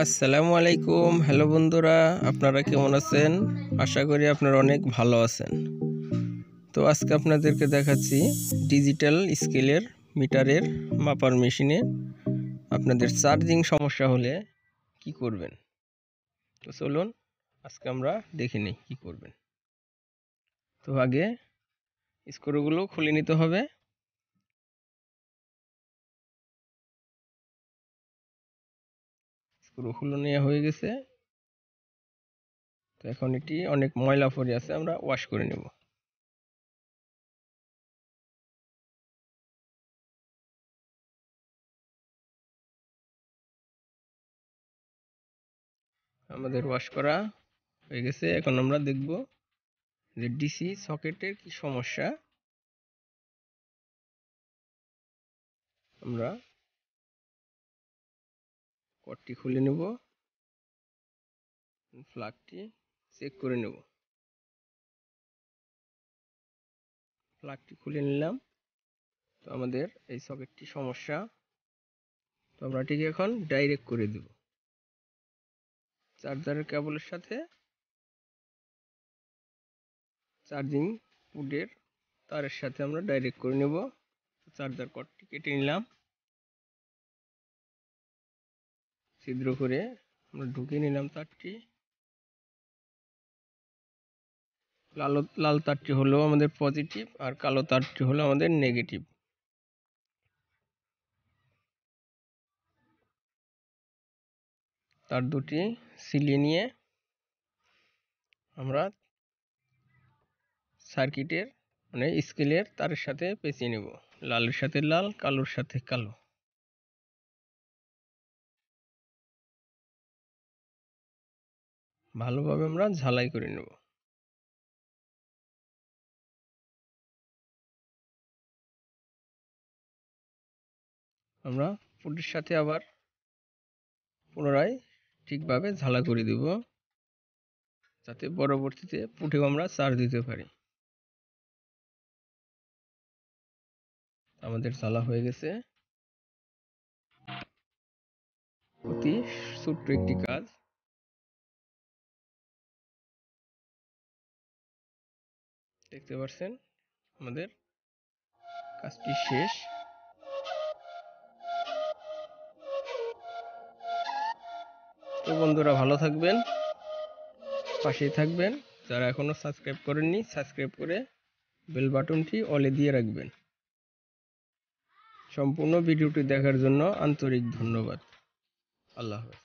আসসালামু আলাইকুম। হ্যালো বন্ধুরা, আপনারা কেমন আছেন? আশা করি আপনারা অনেক ভালো আছেন। তো আজকে আপনাদেরকে দেখাচ্ছি ডিজিটাল স্কেলের মিটারের মাপার মেশিনে আপনাদের চার্জিং সমস্যা হলে কি করবেন। তো চলুন আজকে আমরা দেখে নিই কী করবেন। তো আগে স্ক্রুগুলো খুলে নিতে হবে। স্ক্রু খুলে নেওয়া হয়ে গেছে। তো এখন এটি অনেক ময়লা পড়ে আছে, আমরা ওয়াশ করে নেব। আমাদের ওয়াশ করা হয়ে গেছে। এখন আমরা দেখব যে ডিসি সকেটের কি সমস্যা। আমরা কর্ডটি খুলে নেব, প্লাগটি চেক করে নেব। প্লাগটি খুলে নিলাম। তো আমাদের এই সকেটটি সমস্যা। তো আমরা এটিকে এখন ডাইরেক্ট করে দেব। চার্জারের কেবলের সাথে চার্জিং পোর্টের তারের সাথে আমরা ডাইরেক্ট করে নেব। চার্জার কর্ডটি কেটে নিলাম, ছিদ্র করে আমরা ঢুকিয়ে নিলাম তারটি। লাল তারটি হলো আমাদের পজিটিভ আর কালো তারটি হলো আমাদের নেগেটিভ। তার দুটি সিলিয়ে নিয়ে আমরা সার্কিটের মানে স্কেলের তারের সাথে পেঁচিয়ে নেব। লালের সাথে লাল, কালোর সাথে কালো। ভালোভাবে আমরা ঝালাই করে নেব। আমরা পুটির সাথে আবার পুনরায় ঠিকভাবে ঝালা করে দেব, যাতে পরবর্তীতে পুটেও আমরা চার্জ দিতে পারি। আমাদের ঝালা হয়ে গেছে। অতি ছোট্ট একটি কাজ। দেখতে পাচ্ছেন আমাদের কাজটি শেষ। তো বন্ধুরা ভালো থাকবেন, পাশেই থাকবেন। যারা এখনো সাবস্ক্রাইব করেননি, সাবস্ক্রাইব করে বেল বাটনটি অলে দিয়ে রাখবেন। সম্পূর্ণ ভিডিওটি দেখার জন্য আন্তরিক ধন্যবাদ। আল্লাহ হাফেজ।